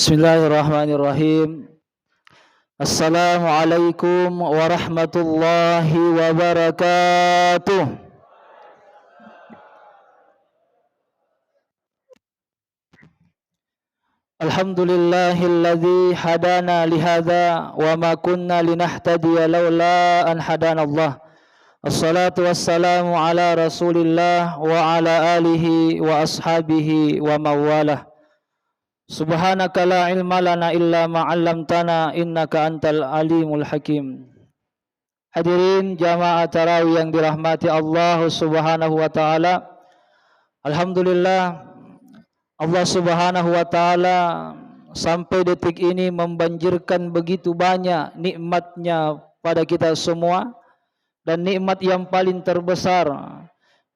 Bismillahirrahmanirrahim. Assalamualaikum warahmatullahi wabarakatuh. Alhamdulillahilladzi hadana lihadza wa ma kunna linahtadiya laula an hadanallah. Assalatu wassalamu ala Rasulillah wa ala alihi wa ashabihi wa mawalah. Subhanaka la ilma lana illa ma 'allamtana innaka antal alimul hakim. Hadirin jamaah tarawih yang dirahmati Allah Subhanahu wa taala. Alhamdulillah Allah Subhanahu wa taala sampai detik ini membanjirkan begitu banyak nikmatnya pada kita semua, dan nikmat yang paling terbesar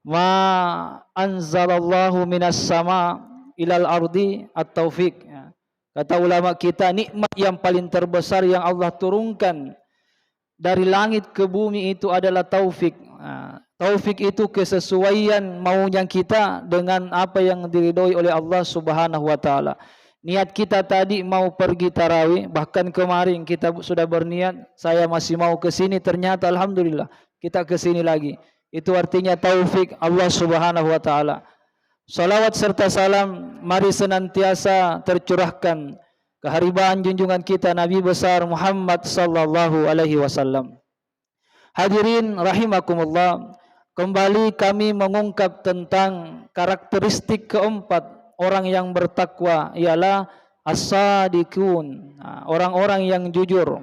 ma anzalallahu minas sama ilal ardi at-taufiq. Kata ulama kita, nikmat yang paling terbesar yang Allah turunkan dari langit ke bumi itu adalah taufik. Taufik itu kesesuaian maunya kita dengan apa yang diridhoi oleh Allah Subhanahu wa taala. Niat kita tadi mau pergi tarawih, bahkan kemarin kita sudah berniat saya masih mau ke sini, ternyata alhamdulillah kita ke sini lagi. Itu artinya taufik Allah Subhanahu wa taala. Salawat serta salam mari senantiasa tercurahkan keharibaan junjungan kita Nabi besar Muhammad sallallahu alaihi wasallam. Hadirin rahimakumullah, kembali kami mengungkap tentang karakteristik keempat orang yang bertakwa, ialah as-sadiqun, orang-orang yang jujur.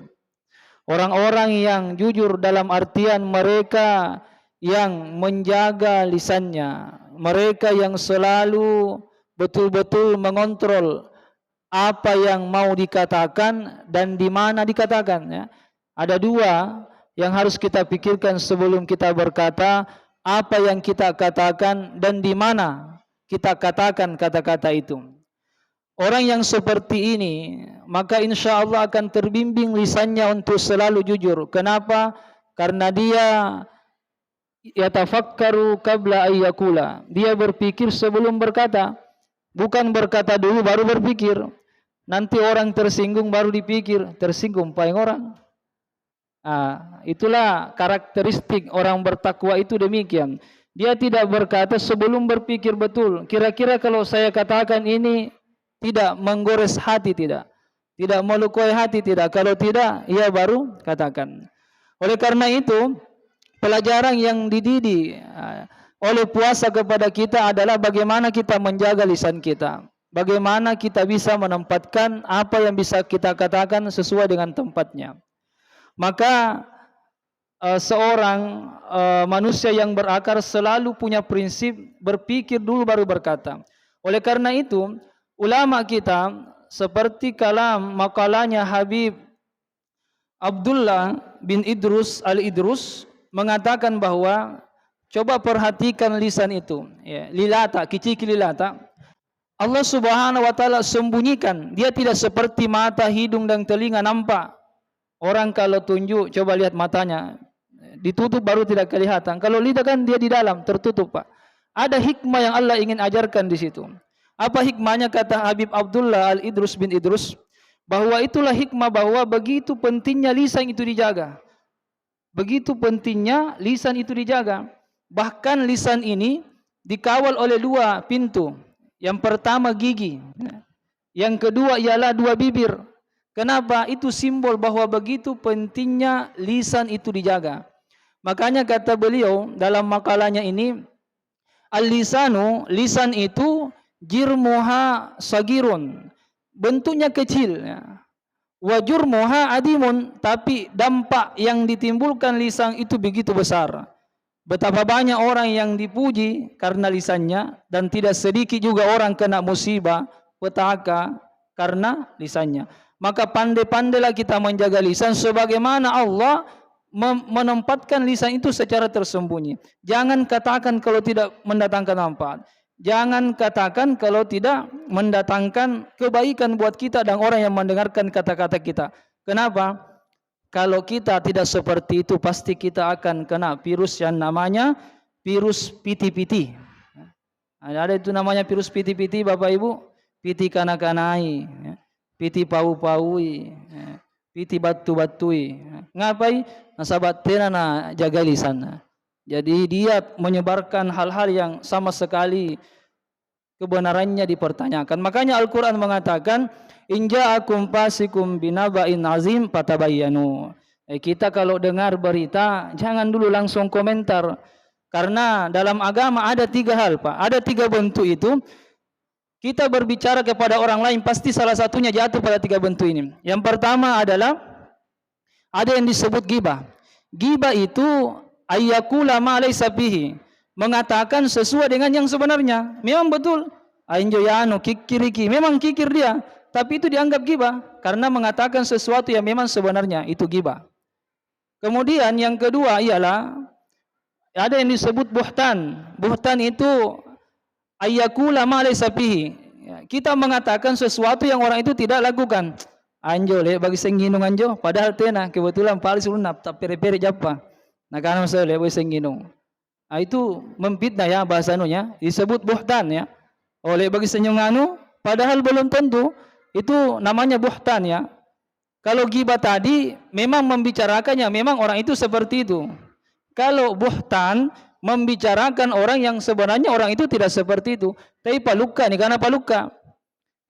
Orang-orang yang jujur dalam artian mereka yang menjaga lisannya, mereka yang selalu betul-betul mengontrol apa yang mau dikatakan dan di mana dikatakan. Ada dua yang harus kita pikirkan sebelum kita berkata, apa yang kita katakan dan di mana kita katakan kata-kata itu. Orang yang seperti ini maka insya Allah akan terbimbing lisannya untuk selalu jujur. Kenapa? Karena dia yatafakkaru qabla ayyakula. Dia berpikir sebelum berkata, bukan berkata dulu baru berpikir. Nanti orang tersinggung baru dipikir, tersinggung paling orang. Itulah karakteristik orang bertakwa itu demikian. Dia tidak berkata sebelum berpikir betul. Kira-kira kalau saya katakan ini tidak menggores hati, tidak melukai hati, tidak. Kalau tidak, ia baru katakan. Oleh karena itu, pelajaran yang dididik oleh puasa kepada kita adalah bagaimana kita menjaga lisan kita. Bagaimana kita bisa menempatkan apa yang bisa kita katakan sesuai dengan tempatnya. Maka seorang manusia yang berakal selalu punya prinsip berpikir dulu baru berkata. Oleh karena itu, ulama kita seperti kalam makalahnya Habib Abdullah bin Idrus al-Idrus mengatakan bahwa coba perhatikan lisan itu, lilata, kicik lilata. Allah Subhanahu wa taala sembunyikan. Dia tidak seperti mata, hidung dan telinga nampak. Orang kalau tunjuk, coba lihat matanya, ditutup baru tidak kelihatan. Kalau lidah kan dia di dalam, tertutup, Pak. Ada hikmah yang Allah ingin ajarkan di situ. Apa hikmahnya? Kata Habib Abdullah al-Idrus bin Idrus, bahwa itulah hikmah bahwa begitu pentingnya lisan itu dijaga. Begitu pentingnya lisan itu dijaga. Bahkan lisan ini dikawal oleh dua pintu. Yang pertama gigi, yang kedua ialah dua bibir. Kenapa? Itu simbol bahwa begitu pentingnya lisan itu dijaga. Makanya kata beliau dalam makalahnya ini, al-lisanu, lisan itu jirmuha sagirun, bentuknya kecil, wajurmuha adimun, tapi dampak yang ditimbulkan lisan itu begitu besar. Betapa banyak orang yang dipuji karena lisannya, dan tidak sedikit juga orang kena musibah, petaka karena lisannya. Maka pandai-pandailah kita menjaga lisan sebagaimana Allah menempatkan lisan itu secara tersembunyi. Jangan katakan kalau tidak mendatangkan manfaat. Jangan katakan kalau tidak mendatangkan kebaikan buat kita dan orang yang mendengarkan kata-kata kita. Kenapa? Kalau kita tidak seperti itu, pasti kita akan kena virus yang namanya virus piti-piti. Ada itu namanya virus piti-piti, Bapak Ibu. Piti kana-kanai. piti pau-paui, piti batu-batui. Ngapai? Nasabat tena na jaga lisan. Jadi dia menyebarkan hal-hal yang sama sekali kebenarannya dipertanyakan. Makanya Al-Quran mengatakan, in ja'akum fasikum binaba'in azim fatabayyanu. Kita kalau dengar berita jangan dulu langsung komentar, karena dalam agama ada 3 hal, Pak. Ada 3 bentuk itu. Kita berbicara kepada orang lain pasti salah satunya jatuh pada 3 bentuk ini. Yang pertama adalah ada yang disebut ghibah. Ghibah itu ayyakula ma laysa fihi, mengatakan sesuai dengan yang sebenarnya. Memang betul ainjo yano kikiriki, memang kikir dia, tapi itu dianggap ghibah karena mengatakan sesuatu yang memang sebenarnya, itu ghibah. Kemudian yang kedua ialah ada yang disebut buhtan. Buhtan itu ayyakula ma laysa fihi, kita mengatakan sesuatu yang orang itu tidak lakukan. Anjo le bagi sengginung anjo, padahal tena kebetulan paling sunap tak pere-pere japa. Nah karena saya le bagi sengginung. Itu memfitnah ya bahasanunya, disebut buhtan ya. Oleh bagi senyunganu, padahal belum tentu itu namanya buhtan ya. Kalau ghibah tadi memang membicarakannya, memang orang itu seperti itu. Kalau buhtan membicarakan orang yang sebenarnya orang itu tidak seperti itu. Tapi paluka ni karena paluka.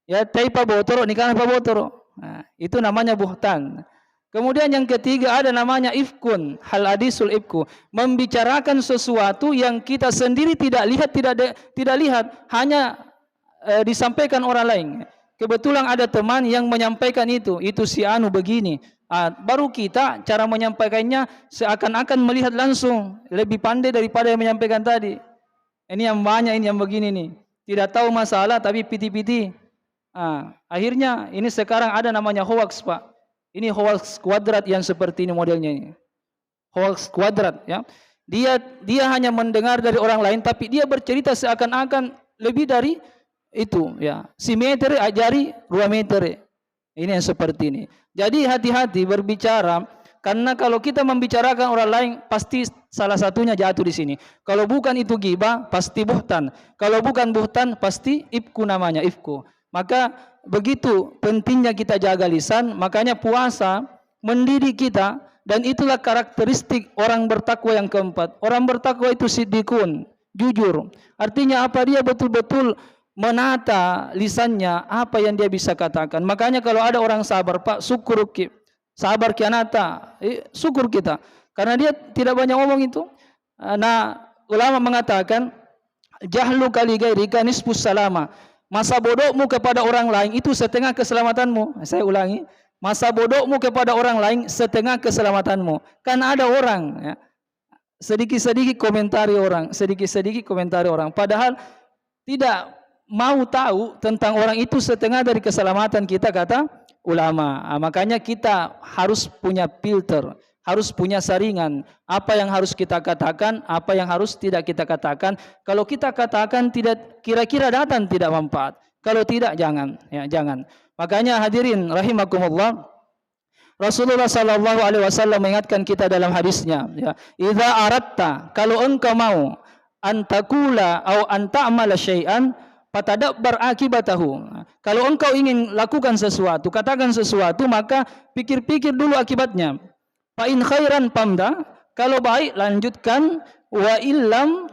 Ya, tapi pabotoro ni karena pabotoro. Nah, itu namanya buhtan. Kemudian yang ketiga ada namanya ifkun, hal hadisul ifku, membicarakan sesuatu yang kita sendiri tidak lihat, hanya disampaikan orang lain. Kebetulan ada teman yang menyampaikan itu si anu begini. Baru kita cara menyampaikannya seakan-akan melihat langsung, lebih pandai daripada yang menyampaikan tadi. Ini yang banyak, ini yang begini nih. Tidak tahu masalah tapi piti-piti. Akhirnya ini sekarang ada namanya hoax, Pak. Ini hoax kuadrat yang seperti ini modelnya ini. Hoax kuadrat ya. Dia hanya mendengar dari orang lain tapi dia bercerita seakan-akan lebih dari itu ya. Si meter ajari 2 meter. Ini yang seperti ini. Jadi hati-hati berbicara, karena kalau kita membicarakan orang lain pasti salah satunya jatuh di sini. Kalau bukan itu ghibah pasti buhtan. Kalau bukan buhtan pasti ifku namanya, ifku. Maka begitu pentingnya kita jaga lisan, makanya puasa mendidik kita, dan itulah karakteristik orang bertakwa yang keempat. Orang bertakwa itu siddiqun, jujur. Artinya apa? Dia betul-betul menata lisannya, apa yang dia bisa katakan. Makanya kalau ada orang sabar, Pak, sabar kianata, syukur kita, karena dia tidak banyak ngomong itu. Nah, ulama mengatakan jahlu kali gairika nisfus salama. Masa bodohmu kepada orang lain itu setengah keselamatanmu. Saya ulangi, masa bodohmu kepada orang lain setengah keselamatanmu. Kan ada orang ya, sedikit-sedikit komentari orang, padahal tidak mau tahu tentang orang itu setengah dari keselamatan kita, kata ulama. Makanya kita harus punya filter, harus punya saringan. Apa yang harus kita katakan, apa yang harus tidak kita katakan. Kalau kita katakan tidak, kira-kira datang tidak manfaat. Kalau tidak, jangan. Ya, jangan. Makanya hadirin rahimakumullah, Rasulullah sallallahu alaihi wasallam mengingatkan kita dalam hadisnya, ya, idza aratta, kalau engkau mau antakula atau anta'mala syai'an fatadabbar akibatahu. Kalau engkau ingin lakukan sesuatu, katakan sesuatu, maka pikir-pikir dulu akibatnya. Fa in khairan pamda, kalau baik lanjutkan, wa illam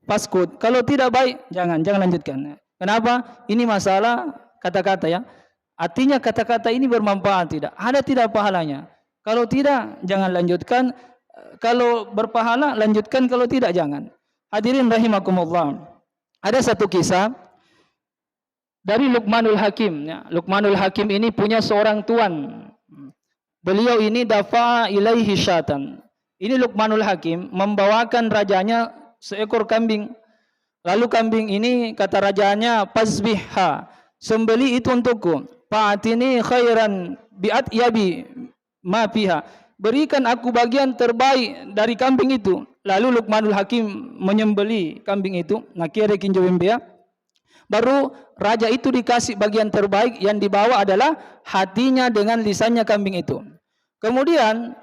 faskut. Kalau tidak baik jangan lanjutkan. Kenapa? Ini masalah kata-kata ya. Artinya kata-kata ini bermanfaat tidak? Ada tidak pahalanya? Kalau tidak jangan lanjutkan. Kalau berpahala lanjutkan, kalau tidak jangan. Hadirin rahimakumullah. Ada satu kisah dari Luqmanul Hakim ya. Luqmanul Hakim ini punya seorang tuan. Beliau ini dafa'a ilaihi syatan. Ini Luqmanul Hakim membawakan rajanya seekor kambing. Lalu kambing ini kata rajanya, "Fazbihha, sembeli itu untukku. Fa'atini khairan bi'at yabi ma fiha." Berikan aku bagian terbaik dari kambing itu. Lalu Luqmanul Hakim menyembeli kambing itu. Nakire kinjo bembea. Baru raja itu dikasih bagian terbaik, yang dibawa adalah hatinya dengan lisannya kambing itu. Kemudian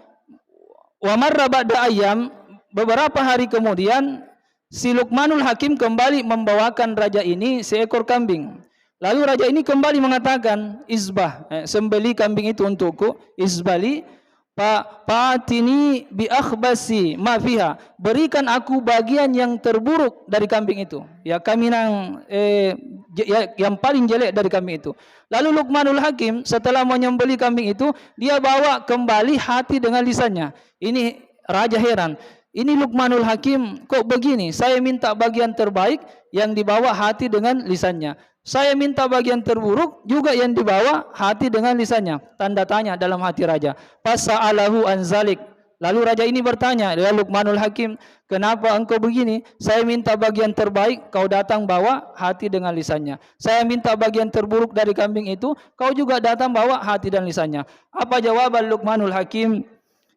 wa marra ba'da ayyam, beberapa hari kemudian si Luqmanul Hakim kembali membawakan raja ini seekor kambing. Lalu raja ini kembali mengatakan, izbah, sembeli kambing itu untukku, izbali, Fatini bi akhbasi ma fiha, berikan aku bagian yang terburuk dari kambing itu. Ya kami nang yang paling jelek dari kambing itu. Lalu Luqmanul Hakim setelah menyembeli kambing itu, dia bawa kembali hati dengan lisannya. Ini raja heran. Ini Luqmanul Hakim kok begini? Saya minta bagian terbaik yang dibawa hati dengan lisannya. Saya minta bagian terburuk juga yang dibawa hati dengan lisannya. Tanda tanya dalam hati raja. Fasa'alahu anzalik. Lalu raja ini bertanya, ya Luqmanul Hakim, kenapa engkau begini? Saya minta bagian terbaik, kau datang bawa hati dengan lisannya. Saya minta bagian terburuk dari kambing itu, kau juga datang bawa hati dan lisannya. Apa jawaban Luqmanul Hakim?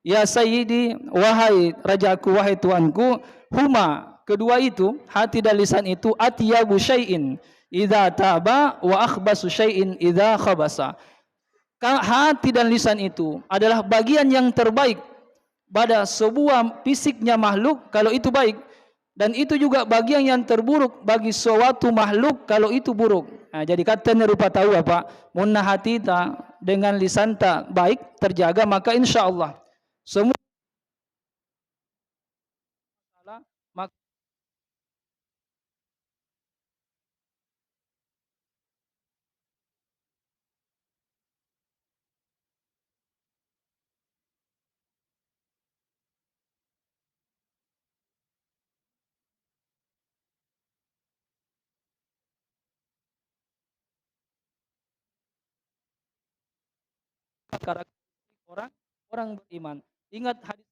Ya Sayyidi, wahai rajaku, wahai tuanku, huma, kedua itu, hati dan lisan itu, atyabu syai'in idza taba wa akhbasu syai'in idza khabasa. Hati dan lisan itu adalah bagian yang terbaik pada sebuah fisiknya makhluk kalau itu baik, dan itu juga bagian yang terburuk bagi suatu makhluk kalau itu buruk. Nah, jadi kata rupa tahu apa? Munna hati ta dengan lisan ta baik terjaga, maka insyaallah semua salah, maka karakter orang orang beriman. Ingat hadis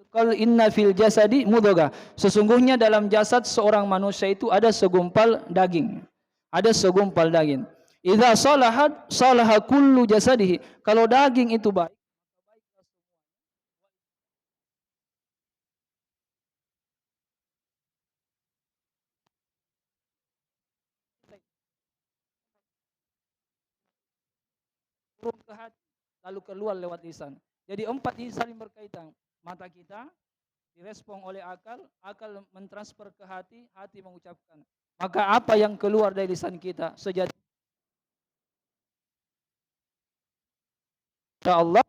Qul inna fil jasadi mudghah. Sesungguhnya dalam jasad seorang manusia itu ada segumpal daging. Ada segumpal daging. Idza salahat salaha kullu jasadihi. Kalau daging itu baik, turun ke hati, lalu keluar lewat lisan. Jadi empat ini saling berkaitan. Mata kita direspon oleh akal, akal mentransfer ke hati, hati mengucapkan. Maka apa yang keluar dari lisan kita sejati Allah.